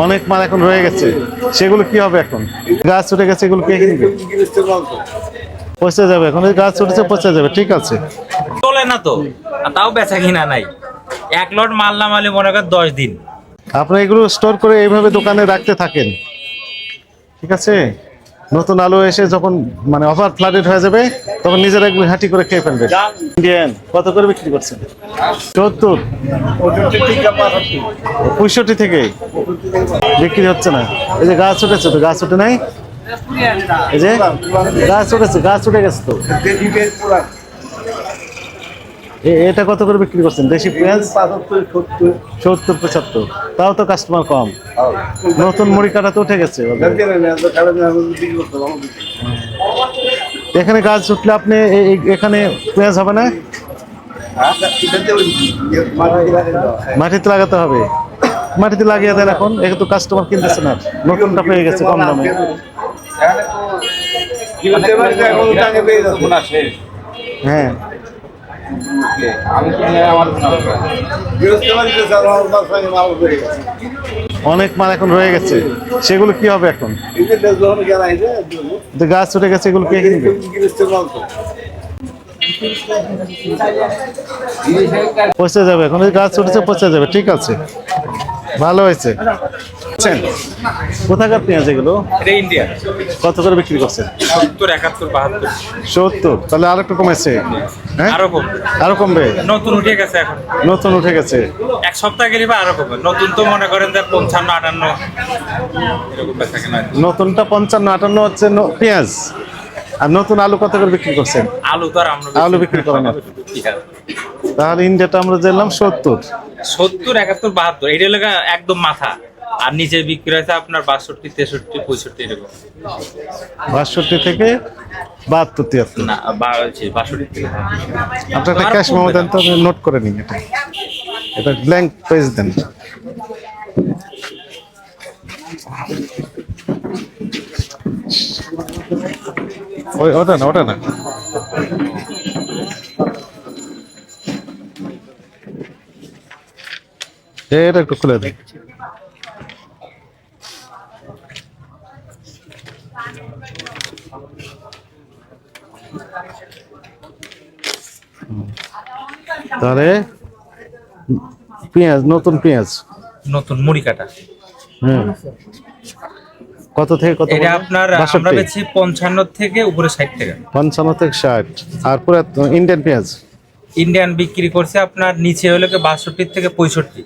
অনেক মাল এখন রয়ে গেছে, সেগুলো কি হবে এখন? গাছ উঠে গেছে, এগুলো কে কিনবে? পচে যাবে, এখন গাছ উঠেছে পচে যাবে। ঠিক আছে, চলে না তো, আর তাও বেচা কিনা নাই। এক লট মাল নামালে মনে করেন 10 দিন। আপনি এগুলো স্টোর করে এইভাবে দোকানে রাখতে থাকেন, ঠিক আছে? নতুন আলু এসে যখন মানে ওভার ফ্লাডেড হয়ে যাবে, তখন নিজেরা এগুলো হাঁটি করে খেয়ে ফেলবে। ইন্ডিয়ান কত করে বিক্রি করছেন? 70, 65 থেকে বিক্রি হচ্ছে না। এই যে গাছ উঠেছে, তো গাছ উঠে নাই, এই যে গাছ উঠেছে, গাছ উঠে গেছে তো। এটা কত করে বিক্রি করছেন? দেশি পেঁয়াজ 70, 75, তাও তো কাস্টমার কম। নতুন মুড়ি কাটা তো উঠে গেছে। এখানে গাছ উঠলে আপনি এখানে পেঁয়াজ হবে না, মাটিতে লাগাতে হবে। মাটিতে লাগিয়ে দেন, এখন তো কাস্টমার কিনতেছে না, নতুনটা পেয়ে গেছে কম দামে। হ্যাঁ, অনেক মাল এখন রয়ে গেছে, সেগুলো কি হবে এখন? গাছ উঠে গেছে, এগুলো কে কিনবে? পচে যাবে, এখন গাছ উঠেছে পচে যাবে। ঠিক আছে, ভালো হয়েছে। কোথাকার পেঁয়াজ এগুলো? এটা ইন্ডিয়া। কত করে বিক্রি করছেন? 70, 71, 72। 70, তাহলে আর একটু কমেছে। হ্যাঁ, আরো কমবে, আরো কমবে। নতুন উঠে গেছে এখন। নতুন উঠে গেছে, এক সপ্তাহ গেলে বা আরো কমবে। নতুন তো মনে করেন যে 55, 58 এরকম বেচা কিনা। নতুনটা 55, 58 হচ্ছে পেঁয়াজ। আর নতুন আলু কত করে বিক্রি করছেন? আলু তো আর আমরা আলু বিক্রি করেন না, তাহলে ইন্ডিয়াটা আমরা দিলাম 70। 70, 71, 72 এটা লাগা একদম মাথা। আর নিচে বিক্রি হয়েছে আপনার 62, 63, 65 এরকম। 62 থেকে 72, 73। না 62 থেকে। আপনার একটা ক্যাশ মেমো দেন তো, আমি নোট করে নিই। এটা ব্ল্যাঙ্ক পেজ দেন। ওটা না, ওটা না, এটা একটু খুলে দেন। তাহলে পেঁয়াজ, নতুন পেঁয়াজ, নতুন মুড়ি কাটা। কত থেকে কত? এটা আপনার আমরা বেচি 55 থেকে উপরে 60 টাকা। 55 থেকে 60। আর পুরো ইন্ডিয়ান পেঁয়াজ ইন্ডিয়ান বিক্রি করছে আপনার নিচে হলো 62 থেকে 65।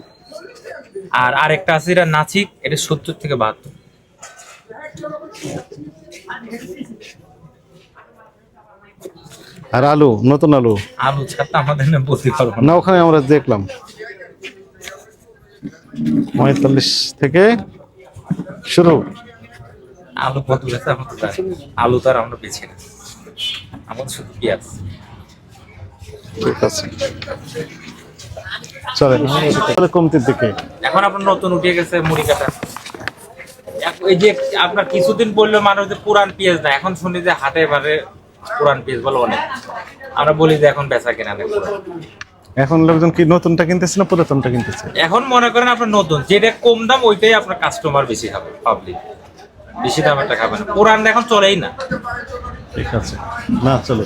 আর আরেকটা আছে এটা নাচিক, এটা 70 থেকে 72। আর আলু, নতুন আলু ছাড়া আমাদের না বলতে পারবো না, ওখানে আমরা দেখলাম 45 থেকে শুরু। আলু কত গেছে আমরা তো জানি। আলু তো আর আমরা বেছি না, আমাদের শুধু পেঁয়াজ। ঠিক আছে, চলে কমতির দিকে। এখন আপনার নতুন উঠে গেছে মুড়ি কাটা। এই যে আপনার কিছুদিন বললো মানুষ যে পুরান পেঁয়াজ না, এখন শুনি যে হাটে বারে পুরান পেঁয়াজ বলো অনেক। আমরা বলি যে এখন বেচা কেনা নেই। এখন লোকজন কি নতুনটা কিনতেছে না পুরাতনটা কিনতেছে? এখন মনে করেন আপনার নতুন যেটা কম দাম ওইটাই আপনার কাস্টমার বেশি খাবে, পাবলিক বেশি দামেরটা খাবে না। পুরান এখন চলেই না। ঠিক আছে, না চলে।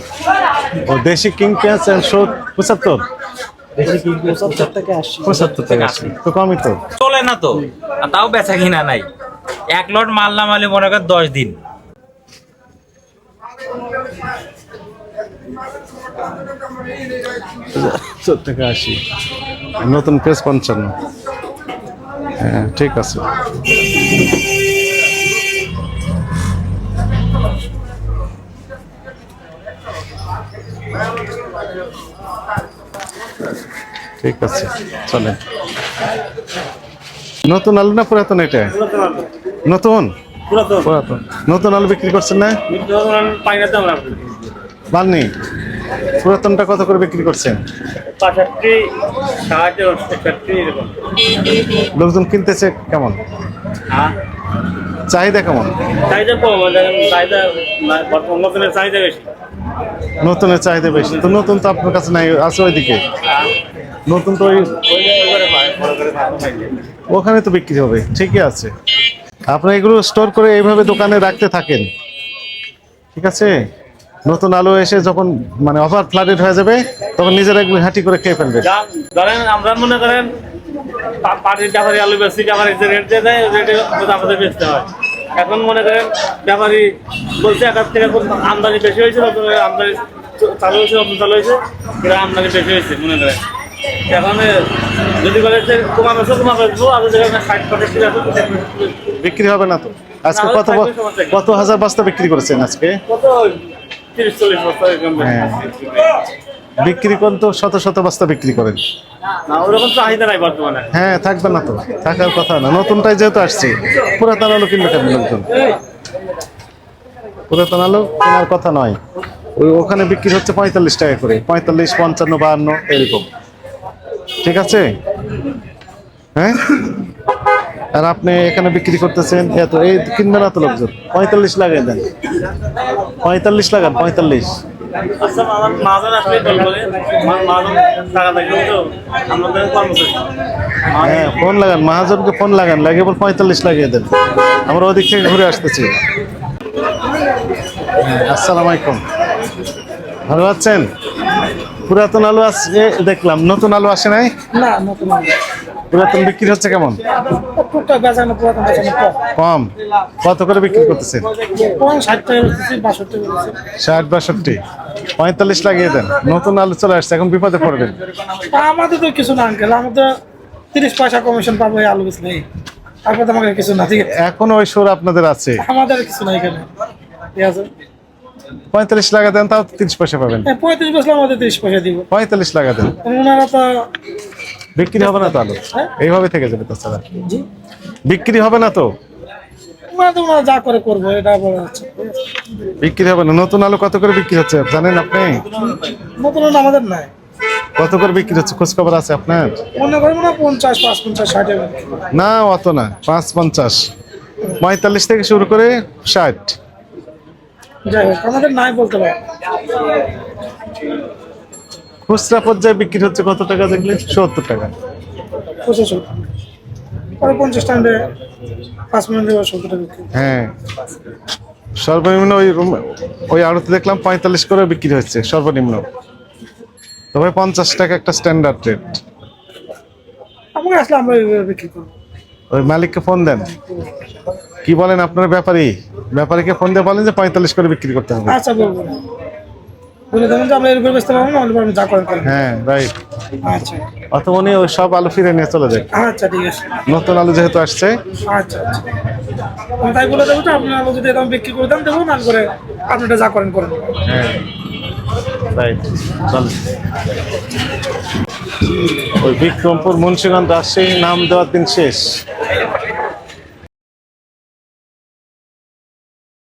ও দেশি কিং পেঁয়াজ 75, 75 থেকে 80, তো কমই তো। চলে না তো, আর তাও বেচা কিনা নাই। এক লট মাল নামালে মনে করেন 10 দিন। 70 থেকে 80, নতুন পেঁয়াজ 55। হ্যাঁ, ঠিক আছে। ঠিক আছে, চলে। নতুন আলু না পুরাতন? এটা নতুন, পুরাতন। নতুন আলু বিক্রি করছেন না? পাননি? পুরাতনটা কত করে বিক্রি করছেন? 65, 60, 61 এরকম। লোকজন কিনতেছে কেমন? চাহিদা কেমন? চাহিদা কম, চাহিদা নতুনের চাহিদা বেশি। নতুনের চাহিদা বেশি তো। নতুন তো আপনার কাছে নাই, আছে ওইদিকে। নতুন তো ওই ওখানে তো বিক্রি হবে, ঠিকই আছে। আপনি এগুলো স্টোর করে এইভাবে দোকানে রাখতে থাকেন, ঠিক আছে। নতুন আলু এসে যখন মানে ওভার ফ্লাডেড হয়ে যাবে তখন নিজেরা এগুলো ঘাঁটি করে খেয়ে ফেলবে। ধরেন আমরা মনে করেন পাটির ব্যাপারী আলু বেশি ব্যাপারী যে রেট দিয়ে দেয় রেটে আমাদের বেচতে হয়। এখন মনে করেন ব্যাপারী বলছে একার থেকে আমদানি বেশি হয়েছে, আমদানি চালু হয়েছে, নতুন চালু হয়েছে, এটা আমদানি বেশি হয়েছে মনে করেন। এখন যদি বলে যে কমা বেচবো আর যদি 60-65 আছে বিক্রি হবে না তো। আজকে না, কত থাকবে সমস্যা কি? কত হাজার বস্তা বিক্রি করেছেন আজকে? কত 30-40 বস্তা এরকম হ্যাঁ। বিক্রি করেন তো শত শত বস্তা বিক্রি করেন। না, ওরকম চাহিদা নাই বর্তমানে। হ্যাঁ, থাকবে না তো, থাকার কথা না। নতুনটাই যেহেতু আসছে, পুরাতন আলু কিনবে কেন লোকজন? পুরাতন আলু কেনার কথা নয়। ওখানে বিক্রি হচ্ছে 45 টাকা করে, 45, 55, 52 এরকম, ঠিক আছে। হ্যাঁ, আর আপনি এখানে বিক্রি করতেছেন এত, এই কিনবে না তো লোকজন। 45 লাগাই দেন, 45 লাগান, 45। আচ্ছা, আমার মাজন আসলে কল করে মাজন টাকা থাকবে তো আমাদের কর্মচারী। হ্যাঁ, ফোন লাগান, মহাজনকে ফোন লাগান, লাগিয়ে বল 45 লাগিয়ে দেন। আমরা ওদিক থেকে ঘুরে আসতেছি। হ্যাঁ, আসসালামু আলাইকুম, ভালো আছেন? পুরাতন আলু আসছে দেখলাম, নতুন আলু আসে নাই? না, নতুন পুরাতন বিক্রি হচ্ছে কেমন? টুকটাক বেচানো, পুরাতন বেচানো কম। কত করে বিক্রি করতেছেন? কম 60 টাকা বেচতেছি, 62 বেচতেছি। 60, 62, 45 লাগিয়ে দেন। নতুন আলু চলে আসছে, এখন বিপদে পড়বেন। আমাদের তো কিছু না আঙ্কেল, আমাদের 30 পয়সা কমিশন পাবো এই আলু বেচলে, তারপর তো আমাকে কিছু না, ঠিক আছে। এখনো ওই সুর আপনাদের আছে। আমাদের কিছু নাই এখানে, ঠিক আছে। 45 লাগা দেন, তাও 30 পয়সা পাবেন। 35 বেচলে আমাদের 30 পয়সা দিব। 45 লাগা দেন, ওনারা তো বিক্রি হবে না তো আলু, এইভাবে থেকে যাবে। তাছাড়া জি, বিক্রি হবে না তো, ওনারা যা করে করবো, এটা বলা হচ্ছে। বিক্রি হবে না। নতুন আলু কত করে বিক্রি হচ্ছে জানেন আপনি? নতুন আমাদের নাই, কত করে বিক্রি হচ্ছে খোঁজ খবর আছে আপনার? মনে করবো না 50, 55, 60 টাকা। না, অত না, 5, 50, 45 থেকে শুরু করে 60। যাই হোক, আমাদের নাই বলতে পারবো। খুচরা পর্যায়ে বিক্রি হচ্ছে কত টাকা দেখলে? 70 টাকা। 75 পরে 50 টাকা 5 মিনিট দেবো, 70 টাকা বিক্রি। হ্যাঁ, সর্বনিম্ন ওই আড়তে দেখলাম 45 করে বিক্রি হচ্ছে সর্বনিম্ন। তবে 50 টাকা একটা স্ট্যান্ডার্ড রেট। আমাকে আসলে আমরা এইভাবে বিক্রি করবো। ওই মালিককে ফোন দেন, কি বলেন আপনার ব্যাপারীকে ফোন দিয়ে বলেন যে 45 করে বিক্রি করতে হবে। আচ্ছা, বলবো না, বলে দেবেন যে আমরা এরকম বেচতে পারবো না, আমাদের যা করেন করেন। হ্যাঁ, রাইট। আচ্ছা অত মনে ওই সব আলু ফিরে নিয়ে চলে যায়। আচ্ছা, ঠিক আছে। নতুন আলু যেহেতু আসছে। আচ্ছা আচ্ছা, আমি তাই বলে দেবো যে আপনার আলু যদি এরকম বিক্রি করে দেন দেবো, না করে আপনারা যা করেন করেন। হ্যাঁ, রাইট। চল, ওই বিক্রমপুর, মুন্সিগঞ্জ, রাজশাহী নাম দেওয়ার দিন শেষ।